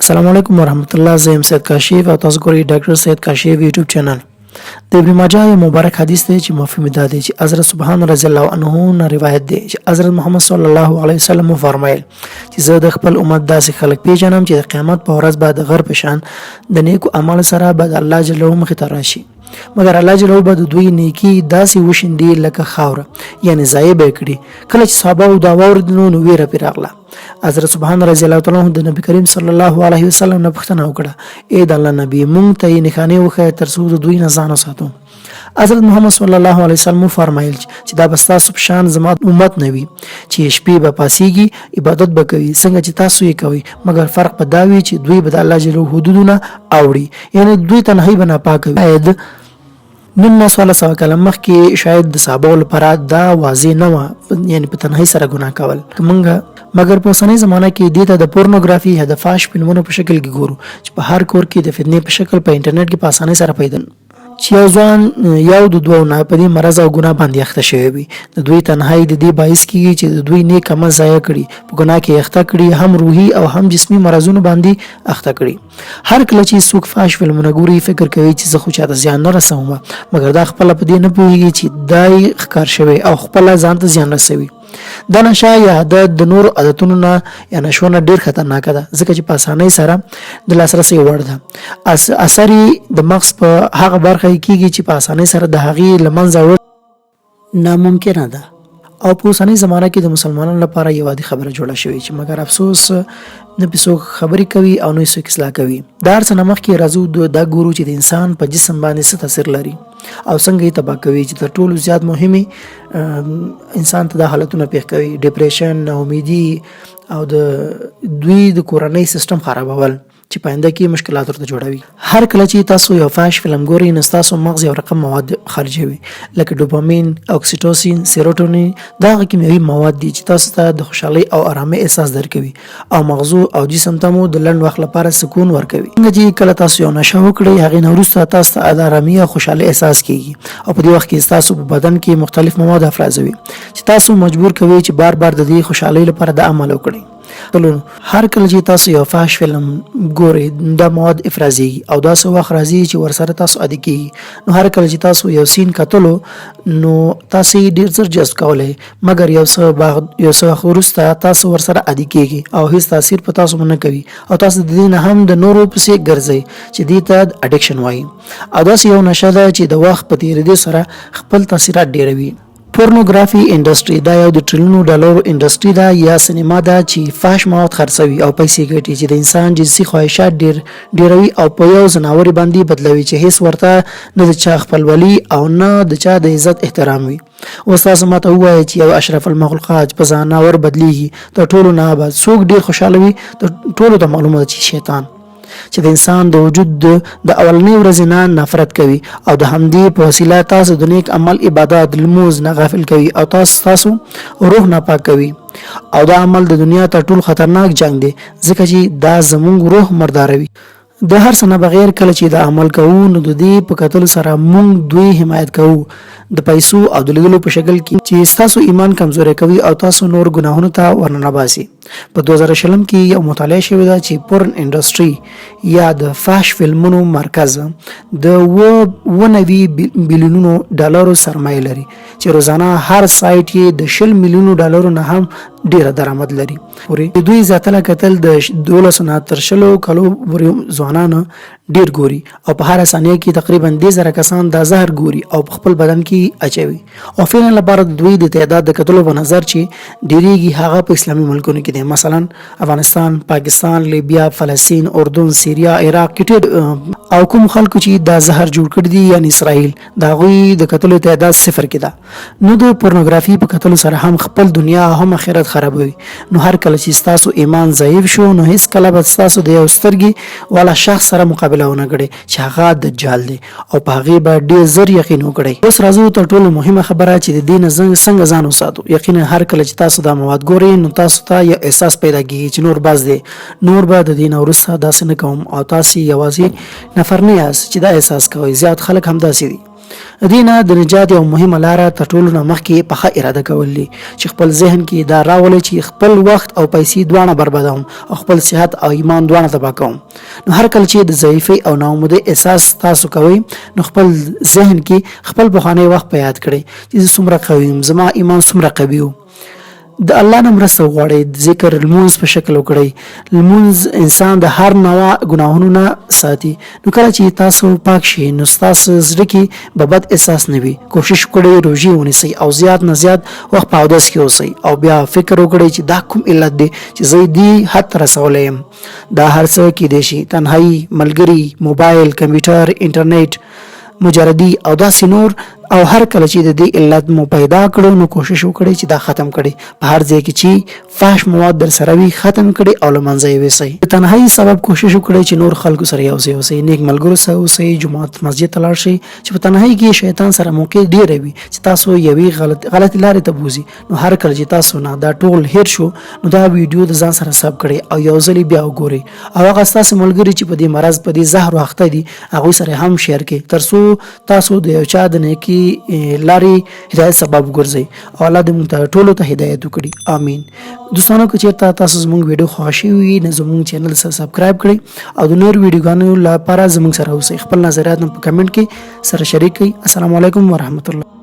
السلام علیکم ورحمت الله. زه یم سید کاشف او تاسو ګورئ ډاکټر سید کاشف یوټیوب چینل. د ابن ماجه یو مبارک حدیث دی چې مفهوم دا دی چې حضرت سبحان رضی الله عنه نه روایت دی چې حضرت محمد صلی الله علیه وسلم فرمایل چې زه د خپل امت داسې خلک پیژنم چې د قیامت په ورځ به د غر په شان د نیکو اعمال سره به د الله جل وعلا مخې ته راشي، مګر الله جل وعلا به د دوی نیکی داسې وشیندي لکه خاوره، یعنی ضایع به کړي. کله چې صحابه او دا واوریدل نو ویره پرې راغله. حضرت سبحان رضی الله تعالی عنہ د نبی کریم صلی الله علیه وسلم نه پوښتنه وکړه، اے د الله نبی مونږ ته یې نښانې وښایه تر څو د دوی نه ځان وساتو. حضرت محمد صلی الله علیه وسلم فرمایل چې دا به ستاسو په شان زما امت نه وي چې شپې به پاسیږي، عبادت به کوي څنګه چې تاسو یې کوئ، مګر فرق په دا وي چې دوی به د الله جل وعلا حدودونه اوړي، یعنی دوی تنهایی به ناپاکه وي. نن سوال سوا کلم مخکې شاید د صحابه لپاره دا واضح نه و، یعنی په تنهایی سره ګناه کول مګر په اوسنۍ زمانه کې دې ته د پورنوګرافي یا د فاش فلمونو په شکل کې ګورو چې په هر کور کې د فتنې په شکل په انټرنیټ کې په اسانۍ سره پیدا چې یو ځوان یو د دوه نه په دې مرض او ګناه باندې اخته شوی وي. د دوی تنهایی د دې باعث کیږي چې د دوی نیک عمل ضایع کړي، په ګناه کې اخته کړي، هم روحي او هم جسمي مرزونو باندې اخته کړي. هر کله چې څوک فاش فلمونه ګوري فکر کوي چې زه خو چاته زیان نه رسوم، مګر دا خپل په دې نه پوهیږي چې دای ښکار شوی او خپل ځان ته زیان رسوي. دا نشه یا عادت د نور عادتونو نه یا نشو نه ډیر خطرناک ده، ځکه چې په اسانۍ سره د لاسرسي وړ ده. اثر د مغز په هغه برخه کېږي چې په اسانۍ سره د هغې له منځه وړل ناممکنه ده. او په اوسنۍ زمانه کې د مسلمانانو لپاره یو عادي خبره جوړه شوې چې مګر افسوس نه په څوک خبرې کوي او نه څوک اصلاح کوي. دا هر څه نه مخکې راځو دا ګورو چې د انسان په جسم باندې څه تاثیر لري او څنګه یې تباه کوي، چې تر ټولو زیات مهمې انسان ته دا حالتونه پیښ کوي: ډیپریشن، ناامیدي او د دوی د کورنۍ سیستم خرابول چې په آینده کې مشکلات ورته جوړوي. هر کله چې تاسو یو فاش فلم ګورئ نو ستاسو مغز یو رقم مواد خارجوي لکه ډوپامین، اکسیټوسین، سیروټونین. دا هغه کیمیاوي مواد دي چې تاسو ته د خوشحالۍ او آرامۍ احساس درکوي او مغزو او جسم ته مو د لنډ وخت لپاره سکون ورکوي. څنګه چې کله تاسو یو نشه وکړئ هغې نه وروسته تاسو ته د آرامۍ او خوشحالۍ احساس کیږي او په دې وخت کې ستاسو په بدن کې مختلف مواد افرازوي چې تاسو مجبور کوي چې بار بار د دې خوشحالۍ لپاره د عمل وکړئ. هر کله چې تاسو یو فاش فلم ګورئ دا مواد افرازیږي او دا څه وخت راځي چې ورسره تاسو عادي کیږي. نو هر کله چې تاسو یو سین کتلو نو تاسو ډیر زر جذب کولی، مګر یو څه وخت وروسته تاسو ورسره عادي کیږي او هیڅ تاثیر په تاسو نه کوي او تاسو د دې نه هم د نورو پسې ګرځئ چې دې ته اډیکشن وایي. او داسې یو نشه ده چې د وخت په تېرېدو سره خپل تاثیرات ډیروي. پورنوګرافي انډستری دا یو د ټریلیونو ډالرو انډستری ده یا سینما ده چې فاش مواد خرڅوي او پیسې ګټي، چې د انسان جنسي خواهشات ډیروي او په یو ځناوري باندې بدلوي چې هیڅ ورته نه د چا خپلولي او نه د چا د عزت احترام وي. اوس تاسو ماته ووایئ چې یو اشرف المخلوقات په ځناور بدلیږي، د ټولو نه به څوک ډیر خوشحاله وي؟ د ټولو ته معلومه ده چې شیطان چې د انسان د وجود د اولنۍ ورځې نه نفرت کوي او د همدې په وسیله تاسو د نیک عمل، عبادت، لمونځ نه غافل کوي او تاسو روح ناپاک کوي. او دا عمل د دنیا تر ټولو خطرناک جنگ دی ځکه چې دا زموږ روح مرداروي. د هر څه نه بغیر کله چې دا عمل کوو نو د دې په کتلو سره موږ دوی حمایت کوو د پیسو او د لیدلو په شکل کې چې تاسو ایمان کمزوري کوي او تاسو نور ګناهونو ته ورننه باسي. په 2020 کې یو مطالعه شوې ده چې پورن انډستری یا د فاش فلمونو مرکز د 90 بلیونو ډالرو سرمایه لري چې روزانه هر سایت یې د 10 میلیونو ډالرو نه هم ډیره درآمد لري. دوی ذاتله کتل د 12 نه تر 20 کلو پورې ځوانان ډیر ګوري او په هر ثانیه کې تقریبا 10,000 کسان دا زهر ګوري او په خپل بدن کې اچوي. او فعلا لپاره دوی د تعداد د کتلو په نظر چې ډیریږي هغه په اسلامي ملکونو کې دي، مثلا افغانستان، پاکستان، لیبیا، فلسطین، اردن، سیریا، عراق کې او کوم خلکو چې دا زهر جوړ کړی دي یعنی اسرائیل، دا غوي د کتلو تعداد صفر کې ده. نو د پورنوګرافي په کتلو سره هم خپل دنیا هم آخرت خرابوي. نو هر کله چې تاسو ایمان ضعیف شو نو هیڅ کله به تاسو د یو سترګې والا شخص سره مقابله ونه کړئ چې هغه دجال دی او په هغې به ډېر زر یقین وکړئ. اوس راځو تر ټولو مهمه خبره چې د دې نه څنګه ځان وساتو. یقینا هر کله چې تاسو دا مواد ګورئ نو تاسو ته یو احساس پیدا کیږي چې نور باز دی، نور به د دې نه وروسته داسې نه کوم او تاسې یوازې نفر نه یاست چې دا احساس کوئ. زیات خلک هم داسې دي. دینه د نجات یو مهمه لاره تر ټولو نه مخکې په ښه اراده کول دي چې خپل ذهن کې دا راولي چې خپل وخت او پیسې دواړه بربادوم او خپل صحت او ایمان دواړه تباه کوم. نو هر کله چې د ضعیفۍ او ناامیدۍ احساس تاسو کوئ نو خپل ذهن کې خپل پخوانی وخت په یاد کړئ چې څومره قوي یم، زما ایمان څومره قوي و. د الله نه مرسته وغواړئ، د ذکر لمونځ په شکل وکړئ. لمونځ انسان د هر نوع ګناهونو نه ساتي. نو کله چې تاسو پاک شئ نو ستاسو زړه کې به بد احساس نه وي. کوشش وکړئ روژې ونیسئ او زیات نه زیات وخت په اودس کې اوسئ او بیا فکر وکړئ چې دا کوم علت دی چې زه دې حد ته رسولی یم. دا هر څه کیدای شي، تنهایي، ملګري، موبایل، کمپیوټر، انټرنیټ، مجردي او داسې نور. او هر کله چې د دې علت مو پیدا کړو نو کوشش وکړئ چې دا ختم کړئ. په هر ځای کې چې فحش مواد در سره وي ختم کړئ او له منځه یې یوسئ. د تنهایي سبب کوشش وکړئ چې نور خلکو سره یو ځای اوسئ، نیک ملګرو سره اوسئ، جماعت مسجد ته لاړ شئ چې په تنهایي کې شیطان سره موقع ډېره وي چې تاسو یوې غلطې لارې ته بوځي. نو هر کله چې تاسو نه دا ټول هیر شو نو دا ویډیو د ځان سره ساب کړئ او یو ځل بیا وګورئ او هغه ستاسو ملګري چې په دې مرض په دې زهر اخته دي هغوی سره هم شیر کړئ تر څو تاسو د یو چا د نیکي لارې هدایت سبب ګرځي او الله دې موږ ټولو ته هدایت وکړي. آمین. دوستانو که چېرته تاسو زموږ ویډیو خوښ شوي نو زموږ چینل سره سبسکرایب کړئ او د نور ویډیوګانو لپاره زموږ سره اوسئ. خپل نظریات په کمنټ کې سره شریک کړئ. السلام علیکم ورحمت الله.